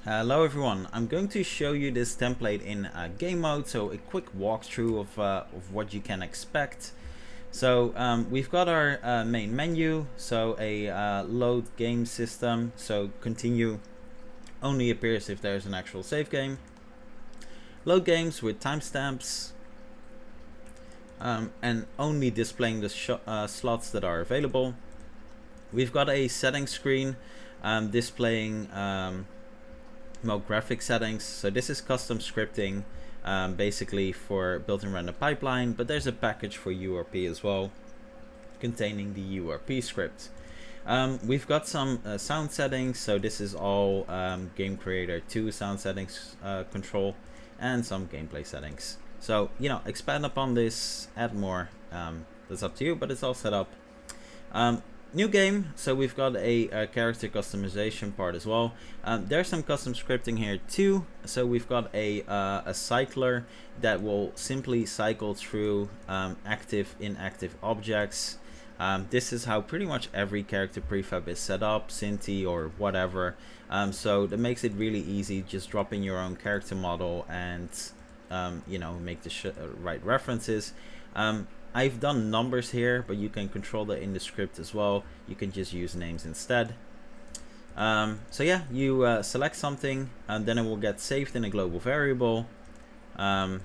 Hello everyone, I'm going to show you this template in game mode, so a quick walkthrough of what you can expect. So we've got our main menu, so a load game system, so continue only appears if there's an actual save game. Load games with timestamps and only displaying the slots that are available. We've got a settings screen displaying graphic settings. So this is custom scripting basically for built-in random pipeline, but there's a package for URP as well containing the URP script. We've got some sound settings, so this is all Game Creator 2 sound settings control, and some gameplay settings. So, expand upon this, add more, that's up to you, but it's all set up. New game, so we've got a character customization part as well. There's some custom scripting here too. So we've got a cycler that will simply cycle through active, inactive objects. This is how pretty much every character prefab is set up, Cinti or whatever. So that makes it really easy. Just drop in your own character model and make the right references. I've done numbers here, but you can control that in the script as well. You can just use names instead. So yeah, you select something and then it will get saved in a global variable. And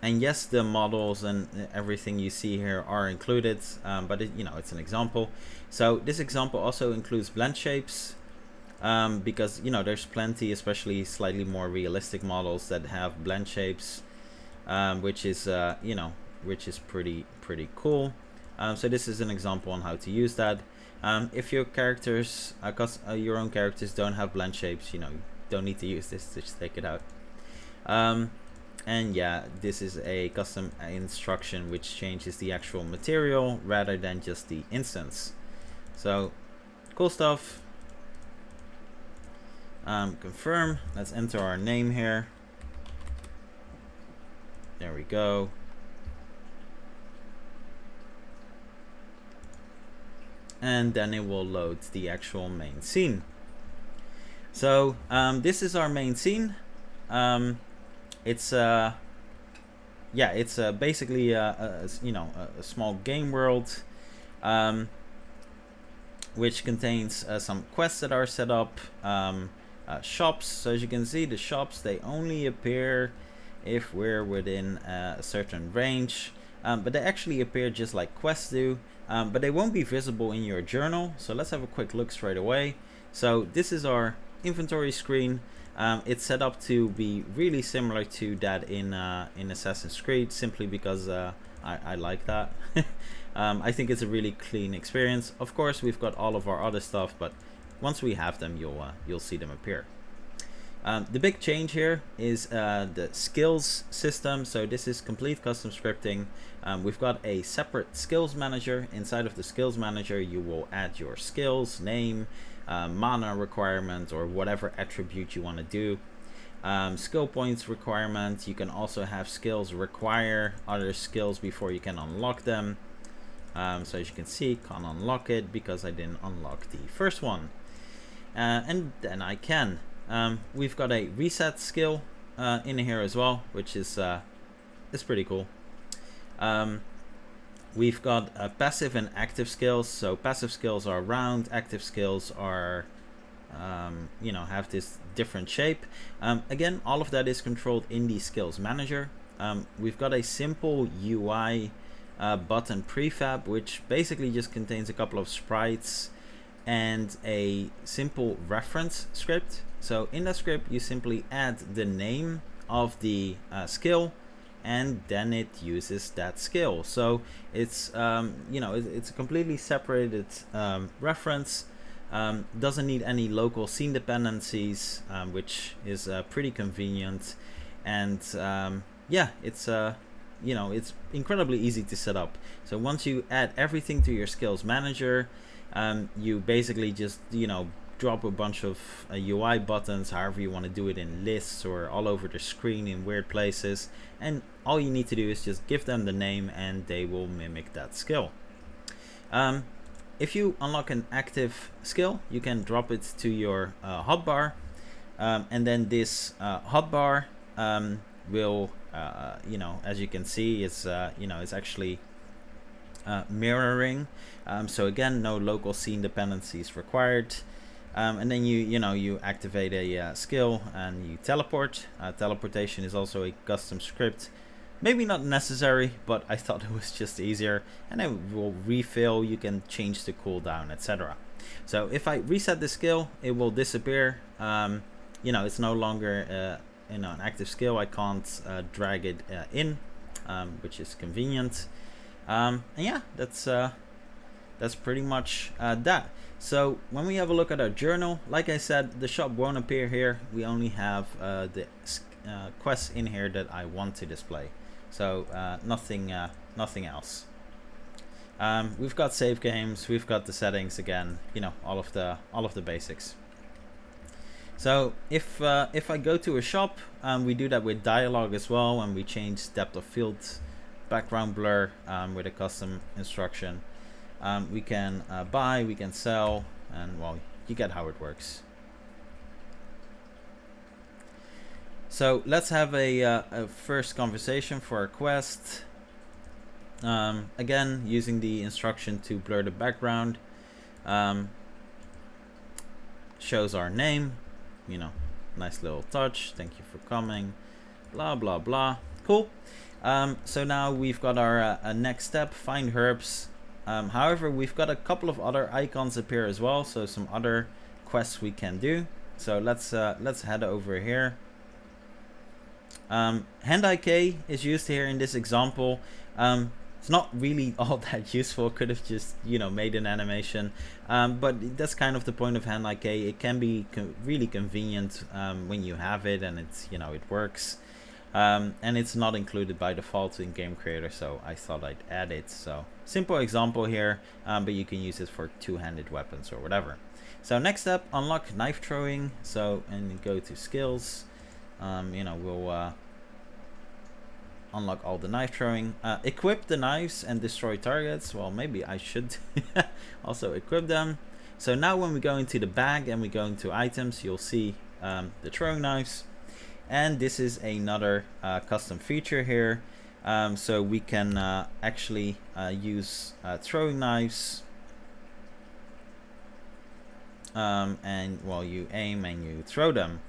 yes, the models and everything you see here are included, but it's an example. So this example also includes blend shapes, because there's plenty, especially slightly more realistic models that have blend shapes. Which is pretty cool. So this is an example on how to use that. If your characters, your own characters don't have blend shapes, you don't need to use this. Just take it out. And yeah, this is a custom instruction which changes the actual material rather than just the instance. So cool stuff. Confirm. Let's enter our name here. There we go. And then it will load the actual main scene. So this is our main scene. It's basically a small game world, which contains some quests that are set up, shops. So as you can see, the shops, they only appear if we're within a certain range, but they actually appear just like quests do, but they won't be visible in your journal. So let's have a quick look straight away. So this is our inventory screen. It's set up to be really similar to that in Assassin's Creed, simply because I like that. I think it's a really clean experience. Of course, we've got all of our other stuff, but once we have them, you'll see them appear. The big change here is the skills system. So this is complete custom scripting. We've got a separate skills manager. Inside of the skills manager, you will add your skills, name, mana requirement, or whatever attribute you want to do. Skill points requirement. You can also have skills require other skills before you can unlock them. So as you can see, can't unlock it because I didn't unlock the first one. And then I can. We've got a reset skill in here as well, which is pretty cool. We've got passive and active skills. So passive skills are round, active skills are have this different shape. Again, all of that is controlled in the skills manager. We've got a simple UI button prefab, which basically just contains a couple of sprites and a simple reference script. So in that script, you simply add the name of the skill, and then it uses that skill. So it's it's a completely separated reference. Doesn't need any local scene dependencies, which is pretty convenient. And it's it's incredibly easy to set up. So once you add everything to your skills manager, you basically just drop a bunch of UI buttons, however you want to do it, in lists or all over the screen in weird places, and all you need to do is just give them the name and they will mimic that skill. if you unlock an active skill, you can drop it to your hotbar, and then this hotbar will, as you can see, it's it's actually mirroring. So again, no local scene dependencies required. And then you activate a skill and you teleport. Teleportation is also a custom script. Maybe not necessary, but I thought it was just easier. And then it will refill. You can change the cooldown, etc. So if I reset the skill, it will disappear. It's no longer an active skill. I can't drag it in, which is convenient. And yeah, that's pretty much that. So when we have a look at our journal, like I said, the shop won't appear here. We only have the quests in here that I want to display. So nothing else. We've got save games, we've got the settings again, all of the basics. So if I go to a shop, we do that with dialogue as well, and we change depth of field, background blur with a custom instruction. We can buy, we can sell, and well, you get how it works. So let's have a first conversation for our quest. Again, using the instruction to blur the background. Shows our name, nice little touch. Thank you for coming. Blah blah blah. Cool. So now we've got our next step, find herbs. However, we've got a couple of other icons appear as well, so some other quests we can do. So let's head over here. Hand-eye K is used here in this example. It's not really all that useful. Could have just made an animation, but that's kind of the point of Hand-eye K. It can be really convenient when you have it and it's it works. And it's not included by default in Game Creator, so I thought I'd add it. So simple example here, but you can use it for two-handed weapons or whatever. So next step, unlock knife throwing. So and go to skills. We'll unlock all the knife throwing. Equip the knives and destroy targets. Well, maybe I should also equip them. So now when we go into the bag and we go into items, you'll see the throwing knives. And this is another custom feature here. So we can actually use throwing knives. And well, you aim and you throw them.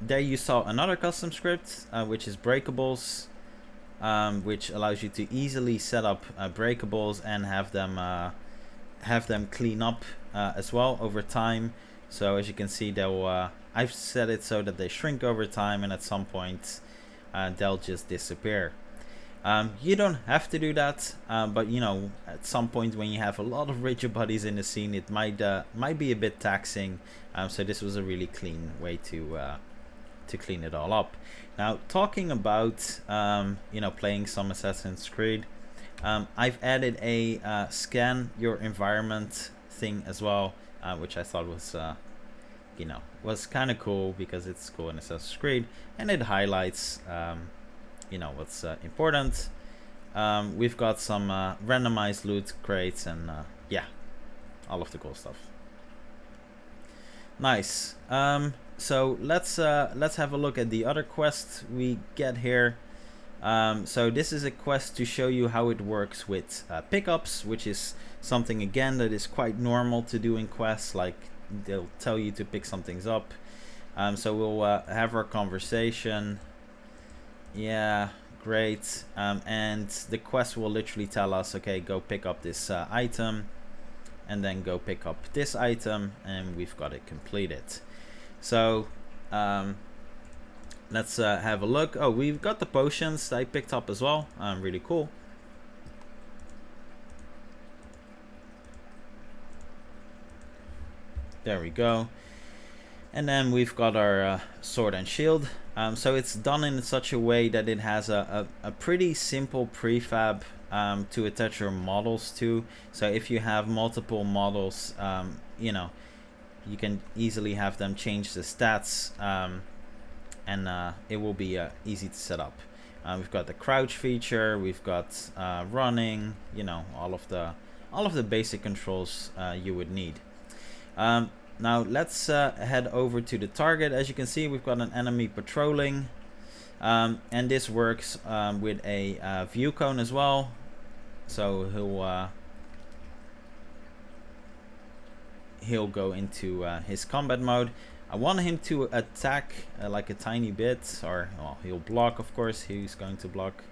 There you saw another custom script, which is breakables, which allows you to easily set up breakables and have them clean up as well over time. So as you can see, they'll I've set it so that they shrink over time, and at some point they'll just disappear. You don't have to do that, but at some point when you have a lot of rigid bodies in the scene, it might be a bit taxing. So this was a really clean way to clean it all up. Now, talking about playing some Assassin's Creed, I've added a scan your environment thing as well, which I thought was kind of cool because it's cool in Assassin's Creed, and it highlights what's important. We've got some randomized loot crates and all of the cool stuff. Nice. So let's have a look at the other quest we get here. So this is a quest to show you how it works with pickups, which is something again that is quite normal to do in quests. Like they'll tell you to pick some things up. So we'll have our conversation. Yeah, great. And the quest will literally tell us, okay, go pick up this item, and then go pick up this item, and we've got it completed. So let's have a look. Oh, we've got the potions I picked up as well. Really cool. There we go. And then we've got our sword and shield. So it's done in such a way that it has a pretty simple prefab to attach your models to. So if you have multiple models, you can easily have them change the stats, and it will be easy to set up. We've got the crouch feature, we've got running, all of all of the basic controls you would need. Now let's head over to the target. As you can see, we've got an enemy patrolling, and this works with a view cone as well. So he'll go into his combat mode. I want him to attack like a tiny bit, or well, he'll block. Of course, he's going to block.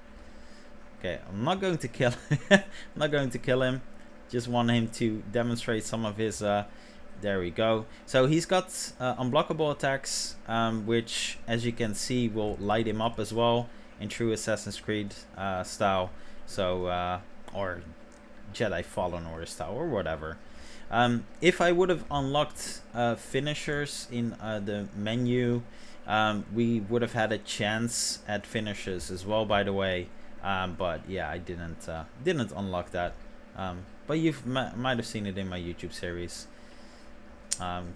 Okay, I'm not going to kill. I'm not going to kill him. Just want him to demonstrate some of his. There we go. So he's got unblockable attacks, which, as you can see, will light him up as well in true Assassin's Creed style. So or Jedi Fallen Order style, or whatever. If I would have unlocked finishers in the menu, we would have had a chance at finishers as well, by the way. But yeah, I didn't unlock that. But you might have seen it in my YouTube series.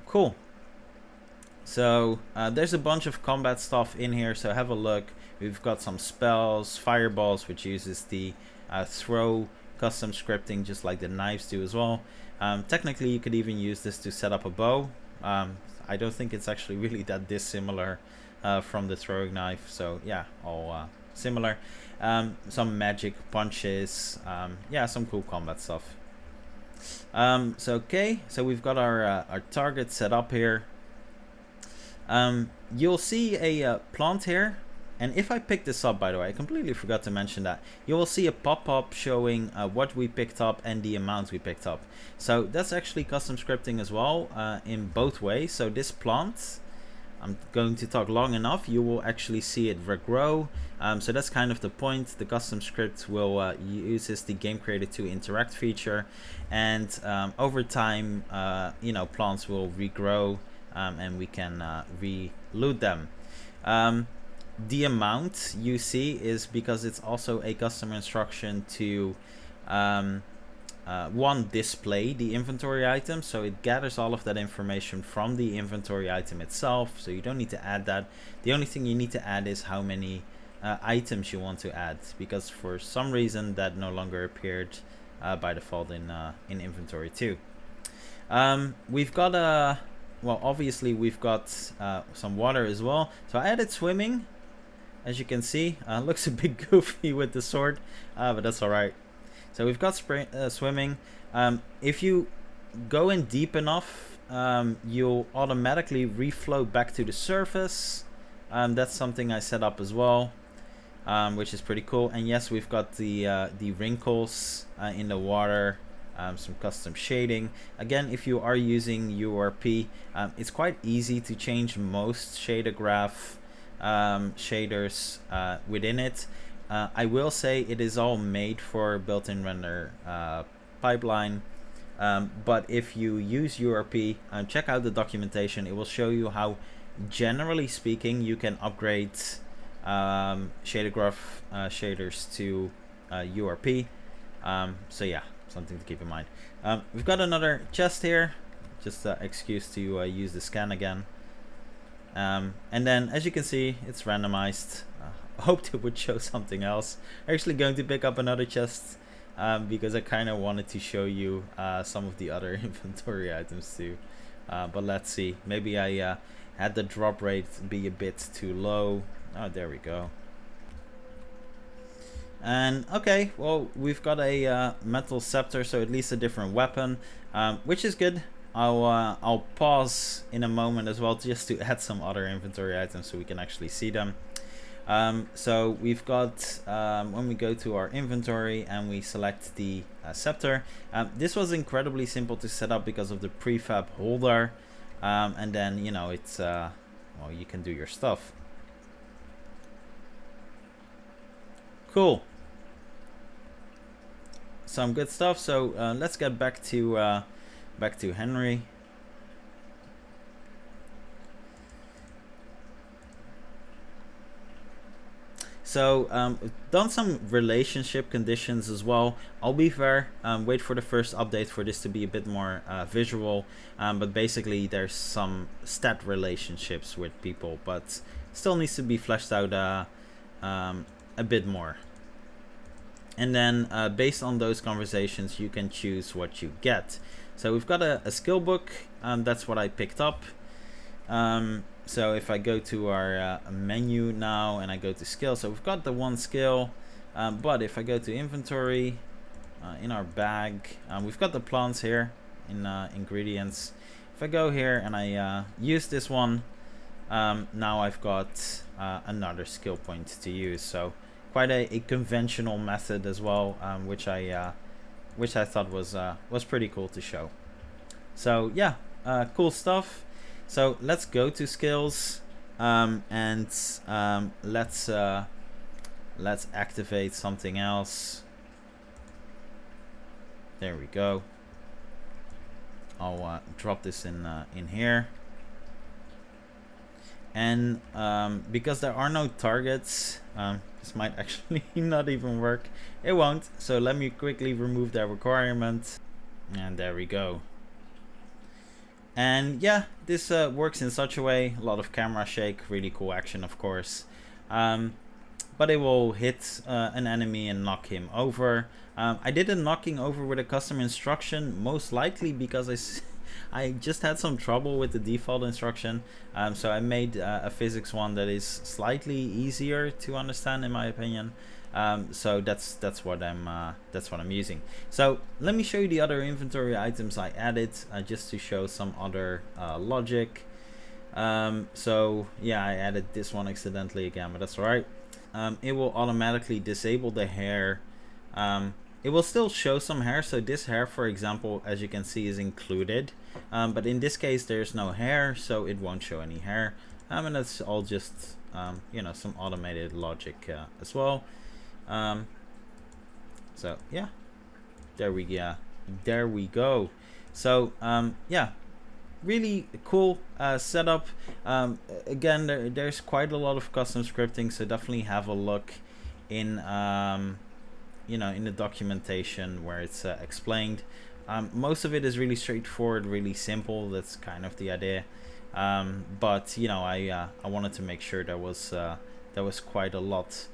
Cool. So there's a bunch of combat stuff in here, so have a look. We've got some spells, fireballs, which uses the throw custom scripting just like the knives do as well. Technically, you could even use this to set up a bow. I don't think it's actually really that dissimilar from the throwing knife. So yeah, all similar. Some magic punches. Yeah, some cool combat stuff. So okay, so we've got our target set up here. You'll see a plant here. And if I pick this up, by the way, I completely forgot to mention that, you will see a pop-up showing what we picked up and the amount we picked up. So that's actually custom scripting as well, in both ways. So this plant, I'm going to talk long enough, you will actually see it regrow. So that's kind of the point. The custom script will uses the Game Creator 2 Interact feature, and over time, you know, plants will regrow, and we can re-loot them. The amount you see is because it's also a custom instruction to one, display the inventory item, so it gathers all of that information from the inventory item itself, so you don't need to add that. The only thing you need to add is how many items you want to add, because for some reason that no longer appeared by default in inventory 2. We've got well, obviously we've got some water as well, so I added swimming. As you can see, looks a bit goofy with the sword, but that's alright. So we've got swimming. If you go in deep enough, you'll automatically refloat back to the surface. That's something I set up as well, which is pretty cool. And yes, we've got the wrinkles in the water, some custom shading. Again, if you are using URP, it's quite easy to change most shader graph shaders within it. I will say it is all made for built-in render pipeline, but if you use URP, check out the documentation. It will show you how, generally speaking, you can upgrade shader graph shaders to URP. So yeah, something to keep in mind. We've got another chest here, just an excuse to use the scan again. And then, as you can see, it's randomized. Hoped it would show something else. Actually going to pick up another chest because I kind of wanted to show you some of the other inventory items too. But let's see. Maybe I had the drop rate be a bit too low. Oh, there we go. And okay, well, we've got a metal scepter, so at least a different weapon, which is good. I'll pause in a moment as well just to add some other inventory items so we can actually see them. So we've got, when we go to our inventory and we select the scepter, this was incredibly simple to set up because of the prefab holder, and then, you know, it's well, you can do your stuff. Cool. Some good stuff. So let's get back to Henry. So done some relationship conditions as well. I'll be fair, wait for the first update for this to be a bit more visual, but basically there's some stat relationships with people, but still needs to be fleshed out a bit more. and then based on those conversations you can choose what you get. So we've got a skill book, that's what I picked up. So if I go to our menu now and I go to skill, so we've got the one skill, but if I go to inventory, in our bag, we've got the plants here in ingredients. If I go here and I use this one, now I've got another skill point to use. So quite a conventional method as well, which I thought was pretty cool to show. So yeah, cool stuff. So let's go to skills, and let's activate something else. There we go. I'll drop this in here. And because there are no targets, this might actually not even work. It won't. So let me quickly remove that requirement. And there we go. And yeah, this works in such a way. A lot of camera shake, really cool action, of course. But it will hit an enemy and knock him over. I did a knocking over with a custom instruction, most likely because I just had some trouble with the default instruction. So I made a physics one that is slightly easier to understand, in my opinion. So that's what I'm using. So let me show you the other inventory items I added, just to show some other logic. So yeah, I added this one accidentally again, but that's alright. It will automatically disable the hair. It will still show some hair, so this hair, for example, as you can see, is included, but in this case there's no hair, so it won't show any hair, and that's all just you know, some automated logic as well. So yeah, there we go. So yeah, really cool setup. Again, there's quite a lot of custom scripting, so definitely have a look in you know, in the documentation where it's explained. Most of it is really straightforward, really simple. That's kind of the idea. But you know, I wanted to make sure there was quite a lot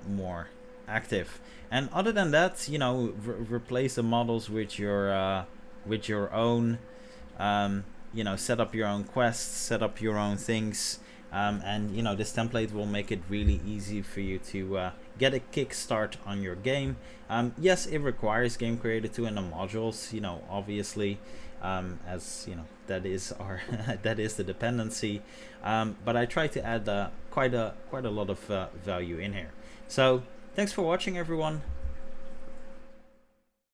more active. And other than that, you know, replace the models with your own. You know, set up your own quests, set up your own things, and you know, this template will make it really easy for you to get a kickstart on your game. Yes, it requires Game Creator 2 and the modules, you know, obviously, as you know, that is our that is the dependency, but I try to add quite a lot of value in here. So thanks for watching, everyone.